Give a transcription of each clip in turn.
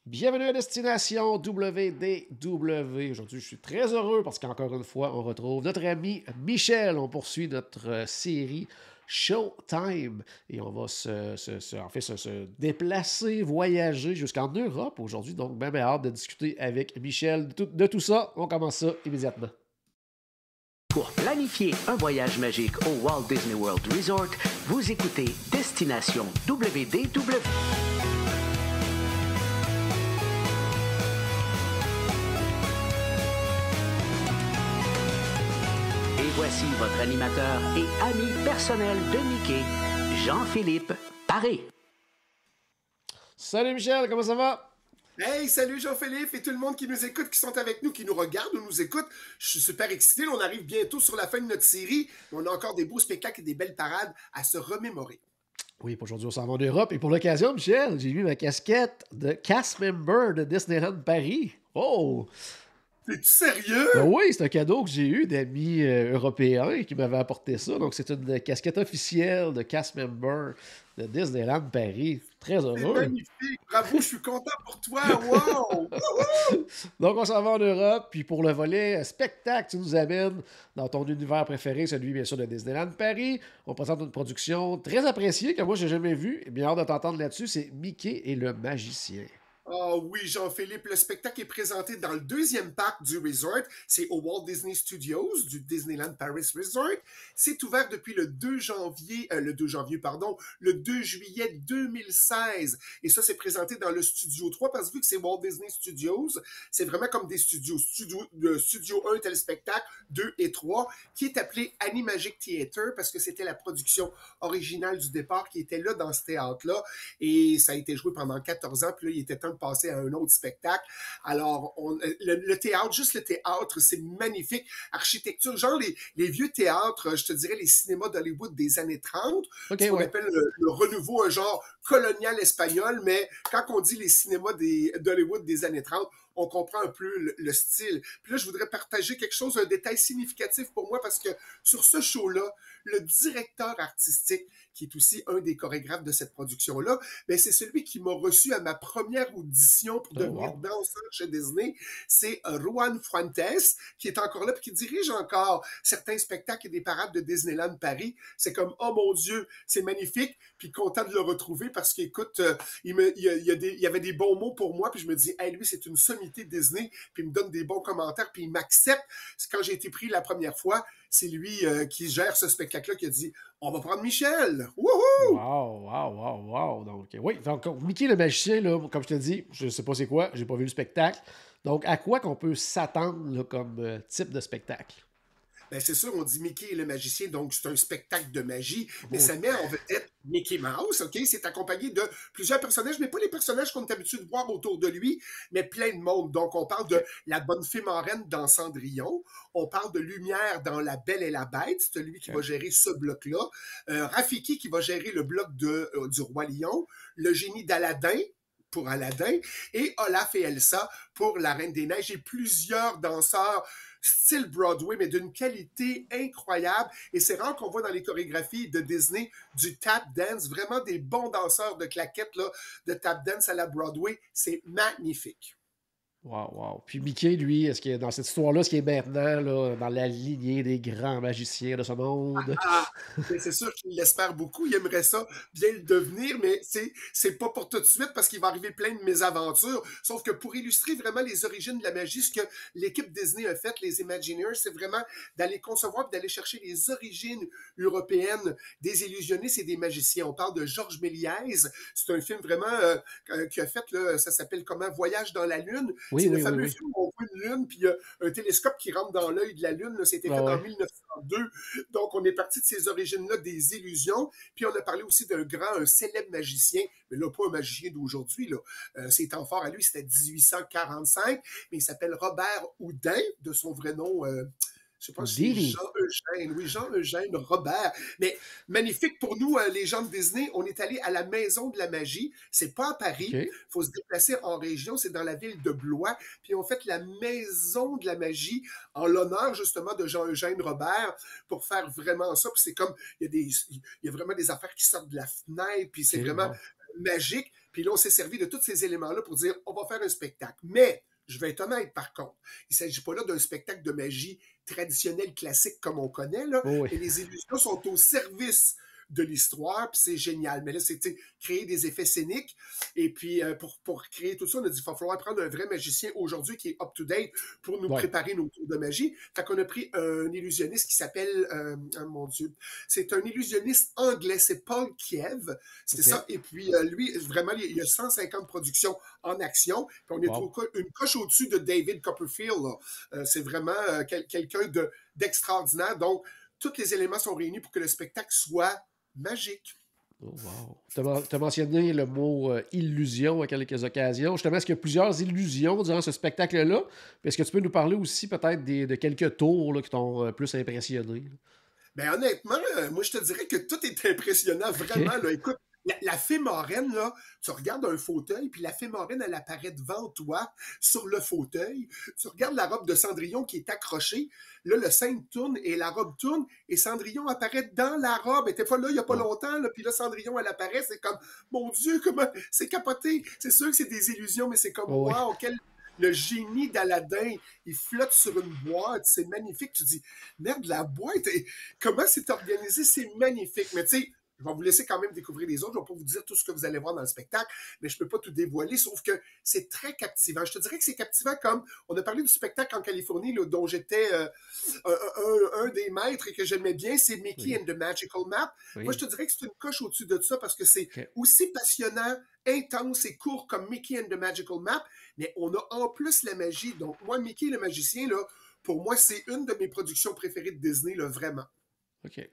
Bienvenue à Destination WDW. Aujourd'hui, je suis très heureux parce qu'encore une fois, on retrouve notre ami Michel. On poursuit notre série Showtime et on va se déplacer, voyager jusqu'en Europe aujourd'hui. Donc, bien hâte de discuter avec Michel de tout ça. On commence ça immédiatement. Pour planifier un voyage magique au Walt Disney World Resort, vous écoutez Destination WDW. Et voici votre animateur et ami personnel de Mickey, Jean-Philippe Paré. Salut Michel, comment ça va? Hey, salut Jean-Philippe et tout le monde qui nous écoute, qui sont avec nous, qui nous regardent ou nous écoutent. Je suis super excité. On arrive bientôt sur la fin de notre série. On a encore des beaux spectacles et des belles parades à se remémorer. Oui, pour aujourd'hui, on s'en va en Europe. Et pour l'occasion, Michel, j'ai vu ma casquette de cast member de Disneyland Paris. Oh! T'es-tu sérieux? Ben oui, c'est un cadeau que j'ai eu d'amis européens qui m'avaient apporté ça. Donc, c'est une casquette officielle de cast member de Disneyland Paris. Très C'est heureux. magnifique. Bravo, je suis content pour toi. Wow! Donc, on s'en va en Europe. Puis pour le volet spectacle, tu nous amènes dans ton univers préféré, celui bien sûr de Disneyland Paris. On présente une production très appréciée que moi, j'ai jamais vue. Et bien hâte de t'entendre là-dessus. C'est Mickey et le magicien. Ah oui, Jean-Philippe, le spectacle est présenté dans le deuxième parc du resort. C'est au Walt Disney Studios du Disneyland Paris Resort. C'est ouvert depuis le 2 janvier, le 2 juillet 2016. Et ça, c'est présenté dans le Studio 3 parce que vu que c'est Walt Disney Studios, c'est vraiment comme des studios. Studio 1 était le spectacle, 2 et 3, qui est appelé Animagic Theater parce que c'était la production originale du départ qui était là dans ce théâtre-là. Et ça a été joué pendant 14 ans. Puis là, il était temps de passer à un autre spectacle. Alors, le théâtre, juste le théâtre, c'est magnifique. Architecture, genre les vieux théâtres, je te dirais les cinémas d'Hollywood des années 30, OK, ce qu'on ouais. appelle le renouveau, un genre colonial espagnol, mais quand on dit les cinémas d'Hollywood des années 30, on comprend un peu le style. Puis là, je voudrais partager quelque chose, un détail significatif pour moi, parce que sur ce show-là, le directeur artistique, qui est aussi un des chorégraphes de cette production-là, ben c'est celui qui m'a reçu à ma première audition pour devenir danseur chez Disney. C'est Juan Fuentes, qui est encore là, puis qui dirige encore certains spectacles et des parades de Disneyland Paris. C'est comme, oh mon Dieu, c'est magnifique, puis content de le retrouver, parce qu'écoute, il y avait des bons mots pour moi, puis je me dis, hey, lui, c'est une sommité Disney, puis il me donne des bons commentaires, puis il m'accepte. Quand j'ai été pris la première fois, c'est lui qui gère ce spectacle-là qui a dit « On va prendre Michel! » Wouhou! Wow! Donc, oui, donc, Mickey le magicien, là, comme je te dis, je sais pas c'est quoi, j'ai pas vu le spectacle. Donc, à quoi qu'on peut s'attendre là, comme type de spectacle? Ben c'est sûr, on dit Mickey et le magicien, donc c'est un spectacle de magie, mais Oui. ça met en vedette Mickey Mouse, OK? C'est accompagné de plusieurs personnages, mais pas les personnages qu'on est habitué de voir autour de lui, mais plein de monde. Donc, on parle de la bonne fée marraine dans Cendrillon, on parle de Lumière dans La Belle et la Bête, c'est lui qui va gérer ce bloc-là, Rafiki qui va gérer le bloc du Roi Lion, le génie d'Aladin, pour Aladdin, et Olaf et Elsa pour La Reine des Neiges, et plusieurs danseurs style Broadway, mais d'une qualité incroyable. Et c'est rare qu'on voit dans les chorégraphies de Disney du tap dance, vraiment des bons danseurs de claquettes là, de tap dance à la Broadway. C'est magnifique. Wow. Puis Mickey, lui, est-ce qu'il est dans cette histoire-là, est-ce qu'il est maintenant là, dans la lignée des grands magiciens de ce monde? C'est sûr qu'il l'espère beaucoup. Il aimerait ça bien le devenir, mais c'est pas pour tout de suite parce qu'il va arriver plein de mésaventures. Sauf que pour illustrer vraiment les origines de la magie, ce que l'équipe Disney a fait, les Imagineers, c'est vraiment d'aller concevoir et d'aller chercher les origines européennes des illusionnistes et des magiciens. On parle de Georges Méliès. C'est un film vraiment qui a fait, là, ça s'appelle comment? Voyage dans la Lune. C'est le fameux film où on voit une lune, puis il y a un télescope qui rentre dans l'œil de la lune. C'était fait en 1902. Donc, on est parti de ces origines-là, des illusions. Puis, on a parlé aussi un célèbre magicien, mais là, pas un magicien d'aujourd'hui. Ses temps forts à lui, c'était 1845, mais il s'appelle Robert Houdin, de son vrai nom... je sais pas si c'est Jean-Eugène. Oui, Jean-Eugène Robert. Mais magnifique pour nous, les gens de Disney. On est allé à la Maison de la Magie. C'est pas à Paris. Il faut se déplacer en région. C'est dans la ville de Blois. Puis on fait la Maison de la Magie en l'honneur, justement, de Jean-Eugène Robert pour faire vraiment ça. Puis c'est comme, il y a vraiment des affaires qui sortent de la fenêtre. Puis c'est vraiment magique. Puis là, on s'est servi de tous ces éléments-là pour dire, on va faire un spectacle. Mais, je vais être honnête par contre, il ne s'agit pas là d'un spectacle de magie traditionnel, classique comme on connaît, là, Oui. et les illusions sont au service de l'histoire, puis c'est génial. Mais là, c'est créer des effets scéniques. Et puis, pour créer tout ça, on a dit qu'il va falloir prendre un vrai magicien aujourd'hui qui est up-to-date pour nous préparer nos tours de magie. Fait qu'on a pris un illusionniste qui s'appelle, oh mon Dieu, c'est un illusionniste anglais, c'est Paul Kiev, c'est ça. Et puis, lui, vraiment, il y a 150 productions en action. Puis on est une coche au-dessus de David Copperfield. C'est vraiment quelqu'un d'extraordinaire. Donc, tous les éléments sont réunis pour que le spectacle soit magique. Oh, wow. Tu as mentionné le mot illusion à quelques occasions. Justement, est-ce qu'il y a plusieurs illusions durant ce spectacle-là? Est-ce que tu peux nous parler aussi peut-être de quelques tours là, qui t'ont plus impressionné? Ben honnêtement, moi je te dirais que tout est impressionnant, vraiment. Là. Écoute, la fée marraine, là, tu regardes un fauteuil, puis la fée marraine, elle apparaît devant toi, sur le fauteuil. Tu regardes la robe de Cendrillon qui est accrochée. Là, le scène tourne et la robe tourne, et Cendrillon apparaît dans la robe. Elle était pas là il n'y a pas longtemps, là, puis là, Cendrillon, elle apparaît. C'est comme, mon Dieu, comment c'est capoté. C'est sûr que c'est des illusions, mais c'est comme, wow, quel... Le génie d'Aladin, il flotte sur une boîte, c'est magnifique. Tu dis, merde, la boîte, comment c'est organisé, c'est magnifique. Mais tu sais, je vais vous laisser quand même découvrir les autres. Je ne vais pas vous dire tout ce que vous allez voir dans le spectacle, mais je ne peux pas tout dévoiler, sauf que c'est très captivant. Je te dirais que c'est captivant comme, on a parlé du spectacle en Californie, là, dont j'étais un des maîtres et que j'aimais bien, c'est Mickey and the Magical Map. Moi, je te dirais que c'est une coche au-dessus de ça parce que c'est aussi passionnant, intense et court comme Mickey and the Magical Map, mais on a en plus la magie. Donc, moi, Mickey le magicien, là, pour moi, c'est une de mes productions préférées de Disney, là, vraiment. OK.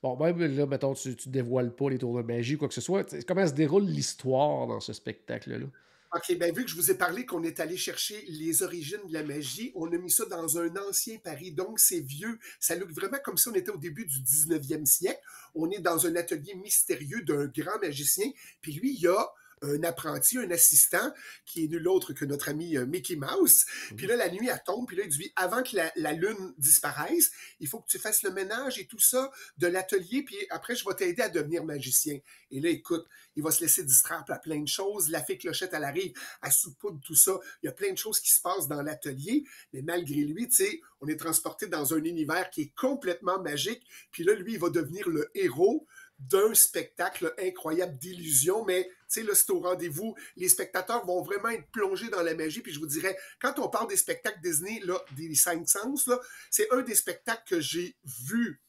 Bon, même là, mettons, tu ne dévoiles pas les tours de magie, quoi que ce soit. Comment se déroule l'histoire dans ce spectacle-là? OK, bien, vu que je vous ai parlé qu'on est allé chercher les origines de la magie, on a mis ça dans un ancien Paris, donc c'est vieux. Ça look vraiment comme si on était au début du 19e siècle. On est dans un atelier mystérieux d'un grand magicien, puis lui, il y a un apprenti, un assistant, qui est nul autre que notre ami Mickey Mouse. Puis là, la nuit, elle tombe, puis là, il dit, avant que la lune disparaisse, il faut que tu fasses le ménage et tout ça de l'atelier, puis après, je vais t'aider à devenir magicien. Et là, écoute, il va se laisser distraire par plein de choses. La fée Clochette, elle arrive, elle saupoudre tout ça. Il y a plein de choses qui se passent dans l'atelier, mais malgré lui, tu sais, on est transporté dans un univers qui est complètement magique, puis là, lui, il va devenir le héros d'un spectacle incroyable d'illusion, mais tu sais, là, c'est au rendez-vous. Les spectateurs vont vraiment être plongés dans la magie, puis je vous dirais, quand on parle des spectacles Disney, là, des cinq sens, là, c'est un des spectacles que j'ai vu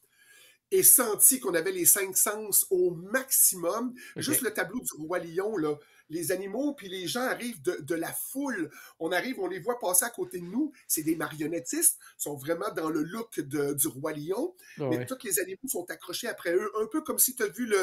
et senti qu'on avait les cinq sens au maximum. Juste le tableau du Roi Lion, là, les animaux, puis les gens arrivent de la foule. On arrive, on les voit passer à côté de nous. C'est des marionnettistes, sont vraiment dans le look du Roi Lion, mais tous les animaux sont accrochés après eux, un peu comme si tu as vu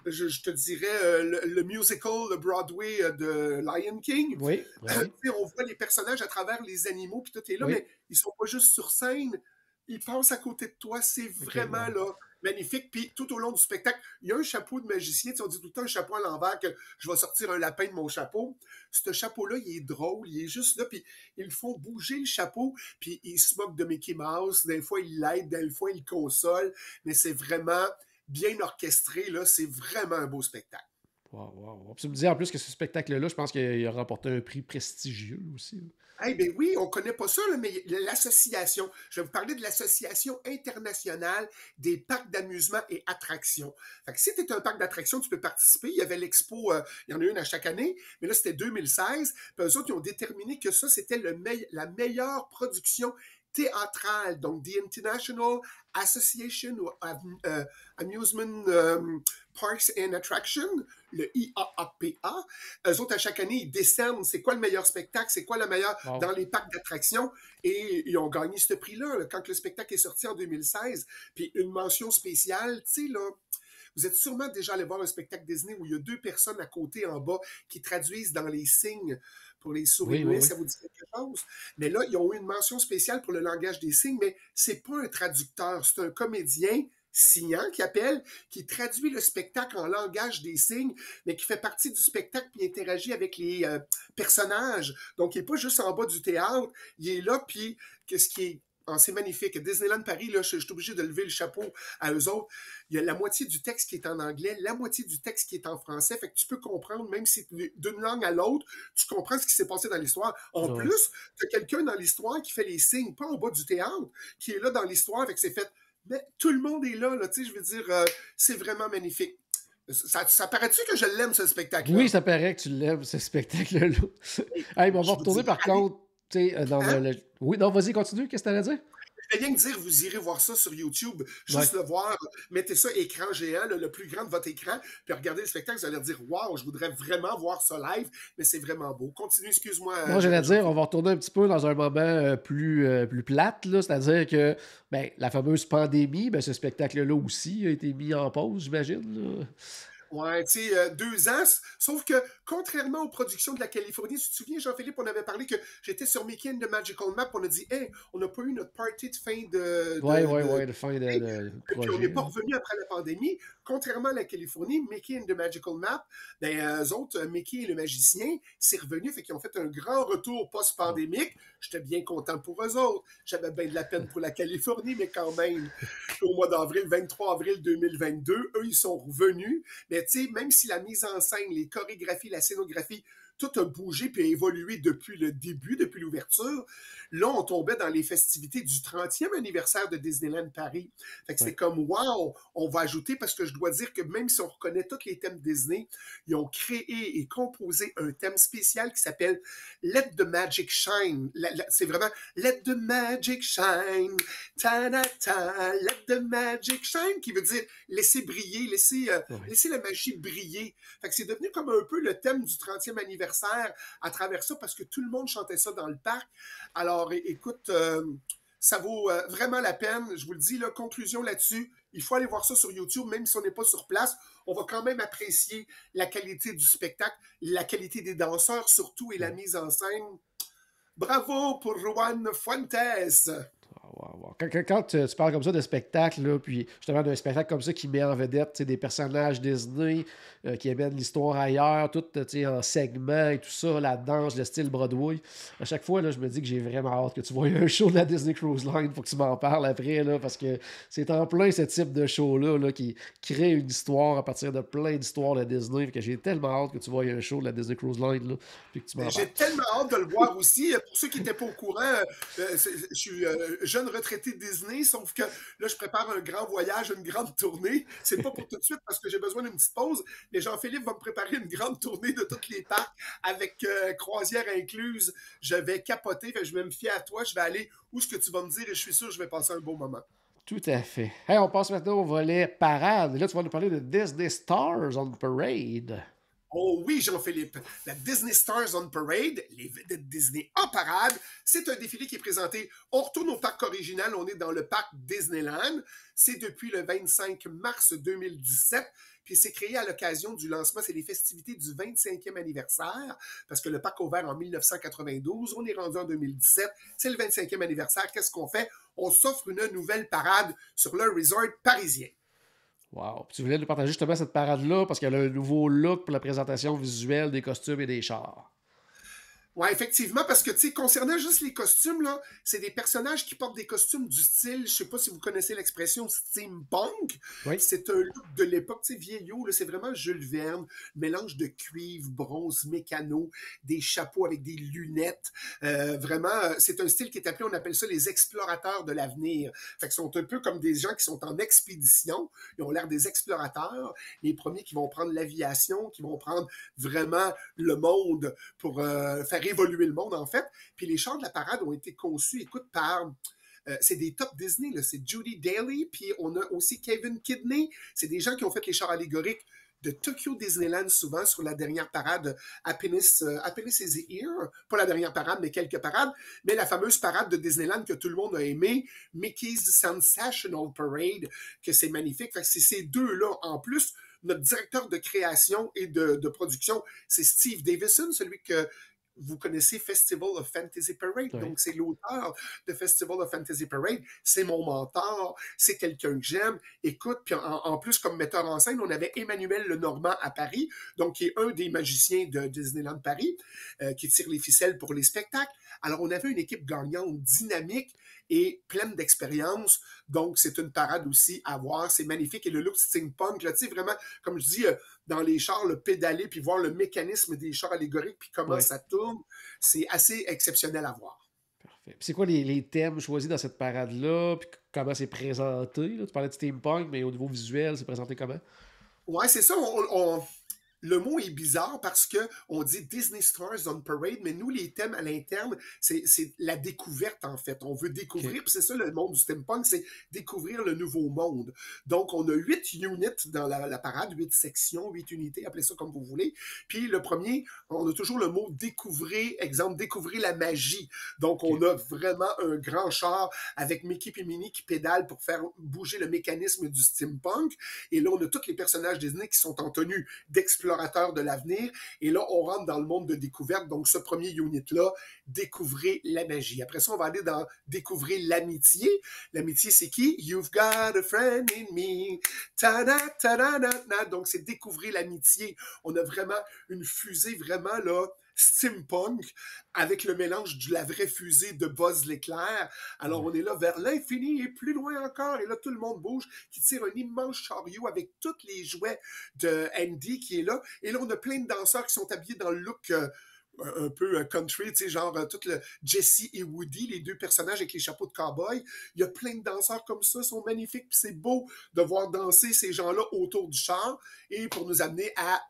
je te dirais, le musical, le Broadway de Lion King. Oui. On voit les personnages à travers les animaux, puis tout est là, mais ils sont pas juste sur scène. Ils passent à côté de toi. C'est vraiment là, magnifique. Puis tout au long du spectacle, il y a un chapeau de magicien. On dit tout le temps un chapeau à l'envers que je vais sortir un lapin de mon chapeau. Ce chapeau-là, il est drôle. Il est juste là. Puis ils font bouger le chapeau. Puis ils se moquent de Mickey Mouse. Des fois, ils l'aident. Des fois, ils le consolent. Mais c'est vraiment bien orchestré. Là. C'est vraiment un beau spectacle. Wow. Tu me disais en plus que ce spectacle-là, je pense qu'il a remporté un prix prestigieux aussi. Eh bien oui, on ne connaît pas ça, là, mais l'association, je vais vous parler de l'Association internationale des parcs d'amusement et attractions. Fait que si tu es un parc d'attractions, tu peux participer. Il y avait l'expo, il y en a une à chaque année, mais là, c'était 2016. Puis eux autres, ils ont déterminé que ça, c'était la meilleure production théâtrale, donc The International Association of Amusement Parks and Attractions, le IAAPA. Eux autres, à chaque année, ils décernent c'est quoi le meilleur spectacle, c'est quoi le meilleur dans les parcs d'attractions, et ils ont gagné ce prix-là là, quand le spectacle est sorti en 2016. Puis une mention spéciale, tu sais, là, vous êtes sûrement déjà allé voir un spectacle Disney où il y a deux personnes à côté en bas qui traduisent dans les signes pour les sourds-muets, ça vous dit quelque chose? Mais là, ils ont eu une mention spéciale pour le langage des signes, mais c'est pas un traducteur, c'est un comédien signant qui appelle, qui traduit le spectacle en langage des signes, mais qui fait partie du spectacle puis interagit avec les personnages. Donc, il n'est pas juste en bas du théâtre, il est là, puis ce qui est c'est magnifique. Disneyland Paris, là, je suis obligé de lever le chapeau à eux autres. Il y a la moitié du texte qui est en anglais, la moitié du texte qui est en français. Fait que tu peux comprendre, même si d'une langue à l'autre, tu comprends ce qui s'est passé dans l'histoire. En plus, tu as quelqu'un dans l'histoire qui fait les signes, pas en bas du théâtre, qui est là dans l'histoire. Fait que c'est fait. Mais tout le monde est là, tu sais, je veux dire, c'est vraiment magnifique. Ça paraît-tu que je l'aime, ce spectacle-là? Oui, ça paraît que tu l'aimes, ce spectacle-là. Hey, mais on va retourner par contre, tu sais, dans le... Oui, non, vas-y, continue, qu'est-ce que tu allais dire? Je vais rien que dire, vous irez voir ça sur YouTube, juste le voir, mettez ça écran géant, le plus grand de votre écran, puis regardez le spectacle, vous allez dire « Wow, je voudrais vraiment voir ça live », mais c'est vraiment beau. Continue, excuse-moi. Moi, j'allais dire, on va retourner un petit peu dans un moment plus plate, là, c'est-à-dire que la fameuse pandémie, ce spectacle-là aussi a été mis en pause, j'imagine. Là. Ouais, tu sais, 2 ans. Sauf que, contrairement aux productions de la Californie, tu te souviens, Jean-Philippe, on avait parlé que j'étais sur Mickey and the Magical Map, on a dit, hey, on n'a pas eu notre party de fin de. Ouais, de fin de puis on n'est pas revenu après la pandémie. Contrairement à la Californie, Mickey and the Magical Map, eux autres, Mickey et le magicien, c'est revenu, fait qu'ils ont fait un grand retour post-pandémique. J'étais bien content pour eux autres. J'avais bien de la peine pour la Californie, mais quand même, au mois d'avril, 23 avril 2022, eux, ils sont revenus. Mais tu sais, même si la mise en scène, les chorégraphies, la scénographie, tout a bougé puis a évolué depuis le début, depuis l'ouverture. Là, on tombait dans les festivités du 30e anniversaire de Disneyland Paris. Fait que c'est comme, wow, on va ajouter, parce que je dois dire que même si on reconnaît tous les thèmes Disney, ils ont créé et composé un thème spécial qui s'appelle Let the Magic Shine. C'est vraiment Let the Magic Shine, ta-da-ta, Let the Magic Shine, qui veut dire laisser briller, laisser la magie briller. Fait que c'est devenu comme un peu le thème du 30e anniversaire à travers ça, parce que tout le monde chantait ça dans le parc. Alors, écoute, ça vaut vraiment la peine. Je vous le dis, là, conclusion là-dessus, il faut aller voir ça sur YouTube, même si on n'est pas sur place. On va quand même apprécier la qualité du spectacle, la qualité des danseurs surtout, et la mise en scène. Bravo pour Juan Fuentes! Wow. Quand tu parles comme ça de spectacle, là, puis justement d'un spectacle comme ça qui met en vedette des personnages Disney, qui amènent l'histoire ailleurs, tout en segments et tout ça, la danse, le style Broadway, à chaque fois, là, je me dis que j'ai vraiment hâte que tu vois un show de la Disney Cruise Line pour que tu m'en parles après, là, parce que c'est en plein ce type de show-là là, qui crée une histoire à partir de plein d'histoires de Disney, que j'ai tellement hâte que tu vois un show de la Disney Cruise Line, là, puis que tu m'en parles. J'ai tellement hâte de le voir aussi. Pour ceux qui n'étaient pas au courant, je suis jeune retraité de Disney, sauf que là, je prépare un grand voyage, une grande tournée. C'est pas pour tout de suite parce que j'ai besoin d'une petite pause, mais Jean-Philippe va me préparer une grande tournée de tous les parcs avec croisière incluse. Je vais capoter, je vais me fier à toi, je vais aller où ce que tu vas me dire et je suis sûr que je vais passer un beau moment. Tout à fait. Hey, on passe maintenant au volet parade. Là, tu vas nous parler de Disney Stars on Parade. Oh oui, Jean-Philippe, la Disney Stars on Parade, les vedettes Disney en parade, c'est un défilé qui est présenté. On retourne au parc original, on est dans le parc Disneyland. C'est depuis le 25 mars 2017, puis c'est créé à l'occasion du lancement, c'est les festivités du 25e anniversaire, parce que le parc a ouvert en 1992, on est rendu en 2017, c'est le 25e anniversaire. Qu'est-ce qu'on fait? On s'offre une nouvelle parade sur le resort parisien. Wow. Puis tu voulais nous partager justement cette parade-là parce qu'elle a un nouveau look pour la présentation visuelle des costumes et des chars. Oui, effectivement, parce que, tu sais, concernant juste les costumes, là, c'est des personnages qui portent des costumes du style, je sais pas si vous connaissez l'expression steampunk. Oui. C'est un look de l'époque, tu sais, vieillot, là, c'est vraiment Jules Verne, mélange de cuivre, bronze, mécano, des chapeaux avec des lunettes. Vraiment, c'est un style qui est appelé, on appelle ça les explorateurs de l'avenir. Fait que sont un peu comme des gens qui sont en expédition, ils ont l'air des explorateurs, les premiers qui vont prendre l'aviation, qui vont prendre vraiment le monde pour faire évoluer le monde, en fait. Puis les chars de la parade ont été conçus, écoute, par... c'est des top Disney, là. C'est Judy Daly, puis on a aussi Kevin Kidney. C'est des gens qui ont fait les chars allégoriques de Tokyo Disneyland, souvent sur la dernière parade Happiness is Here. Pas la dernière parade, mais quelques parades. Mais la fameuse parade de Disneyland que tout le monde a aimé, Mickey's Sensational Parade, que c'est magnifique. Fait que c'est ces deux-là. En plus, notre directeur de création et de production, c'est Steve Davison, celui que vous connaissez Festival of Fantasy Parade, oui. Donc c'est l'auteur de Festival of Fantasy Parade, c'est mon mentor, c'est quelqu'un que j'aime. Écoute, puis en plus, comme metteur en scène, on avait Emmanuel Lenormand à Paris, donc qui est un des magiciens de Disneyland Paris, qui tire les ficelles pour les spectacles. Alors, on avait une équipe gagnante, dynamique, et pleine d'expérience. Donc, c'est une parade aussi à voir. C'est magnifique. Et le look steampunk, là, tu sais, vraiment, comme je dis, dans les chars, le pédaler, puis voir le mécanisme des chars allégoriques, puis comment Ouais. ça tourne, c'est assez exceptionnel à voir. Parfait. Puis c'est quoi les thèmes choisis dans cette parade-là? Puis comment c'est présenté? Là? Tu parlais de steampunk, mais au niveau visuel, c'est présenté comment? Ouais, c'est ça. Le mot est bizarre parce que on dit Disney Stars on Parade, mais nous, les thèmes à l'interne, c'est la découverte, en fait. On veut OK. découvrir, puis c'est ça le monde du steampunk, c'est découvrir le nouveau monde. Donc, on a 8 units dans la parade, 8 sections, 8 unités, appelez ça comme vous voulez. Puis le premier, on a toujours le mot découvrir, exemple, découvrir la magie. Donc, on OK. a vraiment un grand char avec Mickey et Minnie qui pédalent pour faire bouger le mécanisme du steampunk. Et là, on a tous les personnages Disney qui sont en tenue d'exploration de l'avenir. Et là, on rentre dans le monde de découverte. Donc, ce premier unit-là, découvrez la magie. Après ça, on va aller dans découvrir l'amitié. L'amitié, c'est qui? You've got a friend in me. Ta-da, ta-da-da-da. Donc, c'est découvrir l'amitié. On a vraiment une fusée vraiment, là, steampunk avec le mélange de la vraie fusée de Buzz l'éclair. Alors, Ouais. on est là vers l'infini et plus loin encore. Et là, tout le monde bouge, qui tire un immense chariot avec tous les jouets de Andy qui est là. Et là, on a plein de danseurs qui sont habillés dans le look un peu country, tu sais, genre tout le Jesse et Woody, les deux personnages avec les chapeaux de cow-boy. Il y a plein de danseurs comme ça, sont magnifiques, puis c'est beau de voir danser ces gens-là autour du char. Et pour nous amener à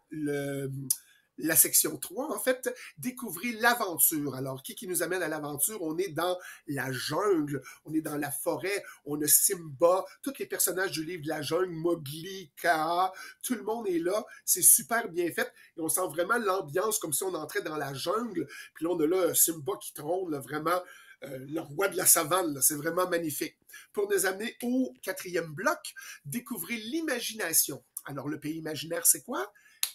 la section 3, en fait, découvrir l'aventure. Alors, qui nous amène à l'aventure? On est dans la jungle, on est dans la forêt, on a Simba, tous les personnages du livre de la jungle, Mowgli, Kaa, tout le monde est là. C'est super bien fait et on sent vraiment l'ambiance comme si on entrait dans la jungle. Puis là, on a là Simba qui trône, là, vraiment le roi de la savane. C'est vraiment magnifique. Pour nous amener au 4e bloc, découvrir l'imagination. Alors, le pays imaginaire, c'est quoi?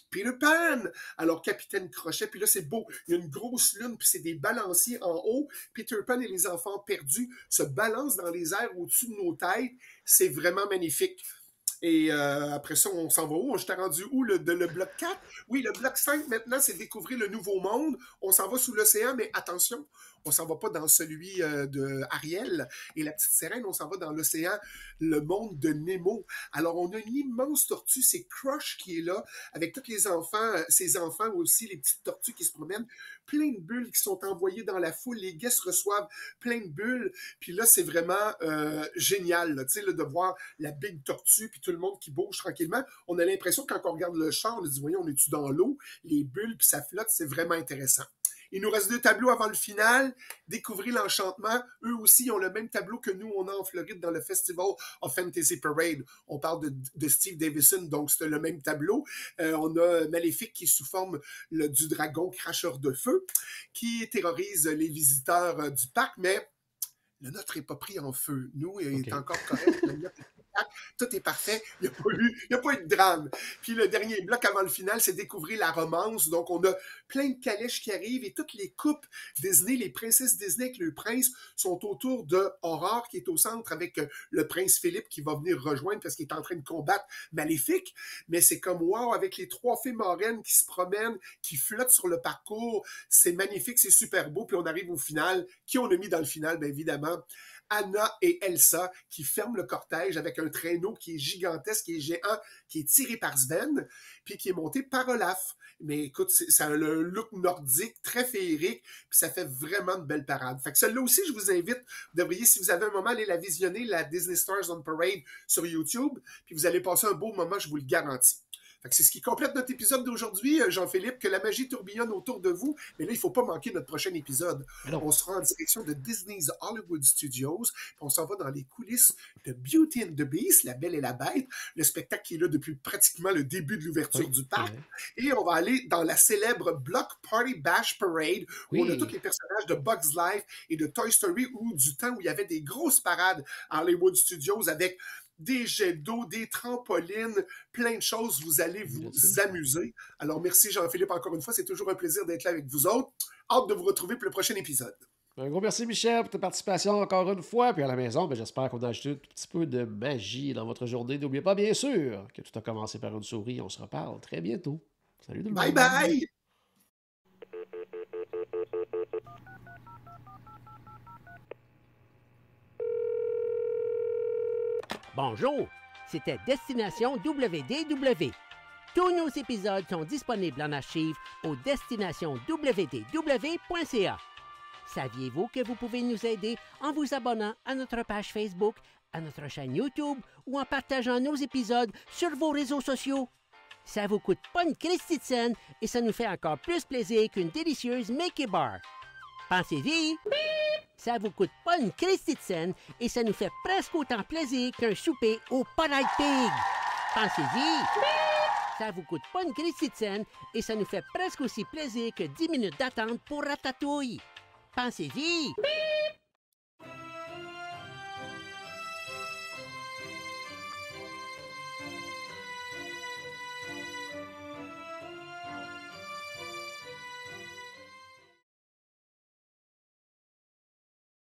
Peter Pan! Alors, Capitaine Crochet, puis là, c'est beau. Il y a une grosse lune, puis c'est des balanciers en haut. Peter Pan et les enfants perdus se balancent dans les airs au-dessus de nos têtes. C'est vraiment magnifique. Et après ça, on s'en va où? J'étais rendu où? Le bloc 4? Oui, le bloc 5, maintenant, c'est découvrir le nouveau monde. On s'en va sous l'océan, mais attention, on s'en va pas dans celui de Ariel et la petite sirène, on s'en va dans l'océan, le monde de Nemo. Alors, on a une immense tortue, c'est Crush qui est là, avec tous les enfants, ses enfants aussi, les petites tortues qui se promènent, plein de bulles qui sont envoyées dans la foule, les guests reçoivent plein de bulles, puis là, c'est vraiment génial, là, de voir la big tortue, puis tout le monde qui bouge tranquillement. On a l'impression que quand on regarde le char, on se dit, voyons, on est-tu dans l'eau? Les bulles, puis ça flotte, c'est vraiment intéressant. Il nous reste 2 tableaux avant le final. Découvrir l'enchantement. Eux aussi ont le même tableau que nous, on a en Floride dans le Festival of Fantasy Parade. On parle de Steve Davison, donc c'est le même tableau. On a Maléfique qui est sous forme du dragon cracheur de feu, qui terrorise les visiteurs du parc, mais le nôtre n'est pas pris en feu. Nous, il est encore correct. Le nôtre est tout est parfait. Il n'y a pas eu de drame. Puis le dernier bloc avant le final, c'est découvrir la romance. Donc, on a plein de calèches qui arrivent et toutes les coupes Disney, les princesses Disney avec le prince sont autour de Aurore qui est au centre avec le prince Philippe qui va venir rejoindre parce qu'il est en train de combattre Maléfique. Mais c'est comme wow, avec les 3 fées marraines qui se promènent, qui flottent sur le parcours. C'est magnifique, c'est super beau. Puis on arrive au final. Qui on a mis dans le final? Bien évidemment, Anna et Elsa qui ferment le cortège avec un traîneau qui est gigantesque, qui est géant, qui est tiré par Sven, puis qui est monté par Olaf. Mais écoute, ça a un look nordique, très féerique, puis ça fait vraiment une belle parade. Fait que celle-là aussi, je vous invite, vous devriez, si vous avez un moment, aller la visionner, la Disney Stars on Parade sur YouTube, puis vous allez passer un beau moment, je vous le garantis. Fait que c'est ce qui complète notre épisode d'aujourd'hui, Jean-Philippe, que la magie tourbillonne autour de vous. Mais là, il ne faut pas manquer notre prochain épisode. On sera en direction de Disney's Hollywood Studios, puis on s'en va dans les coulisses de Beauty and the Beast, La Belle et la Bête, le spectacle qui est là depuis pratiquement le début de l'ouverture du parc. Et on va aller dans la célèbre Block Party Bash Parade, où on a tous les personnages de Bugs Life et de Toy Story, ou du temps où il y avait des grosses parades à Hollywood Studios avec des jets d'eau, des trampolines, plein de choses. Vous allez vous amuser. Alors, merci Jean-Philippe encore une fois. C'est toujours un plaisir d'être là avec vous autres. Hâte de vous retrouver pour le prochain épisode. Un gros merci, Michel, pour ta participation encore une fois. Puis à la maison, j'espère qu'on a ajouté un tout petit peu de magie dans votre journée. N'oubliez pas, bien sûr, que tout a commencé par une souris. On se reparle très bientôt. Salut tout le monde. Bye bye! Bonjour, c'était Destination WDW. Tous nos épisodes sont disponibles en archive au destinationswdw.ca. Saviez-vous que vous pouvez nous aider en vous abonnant à notre page Facebook, à notre chaîne YouTube ou en partageant nos épisodes sur vos réseaux sociaux? Ça vous coûte pas une christie de scène et ça nous fait encore plus plaisir qu'une délicieuse Mickey Bar. Pensez-y! Ça vous coûte pas une christie de scène et ça nous fait presque autant plaisir qu'un souper au Polite Pig. Pensez-y! Ça vous coûte pas une christie de scène et ça nous fait presque aussi plaisir que 10 minutes d'attente pour Ratatouille. Pensez-y!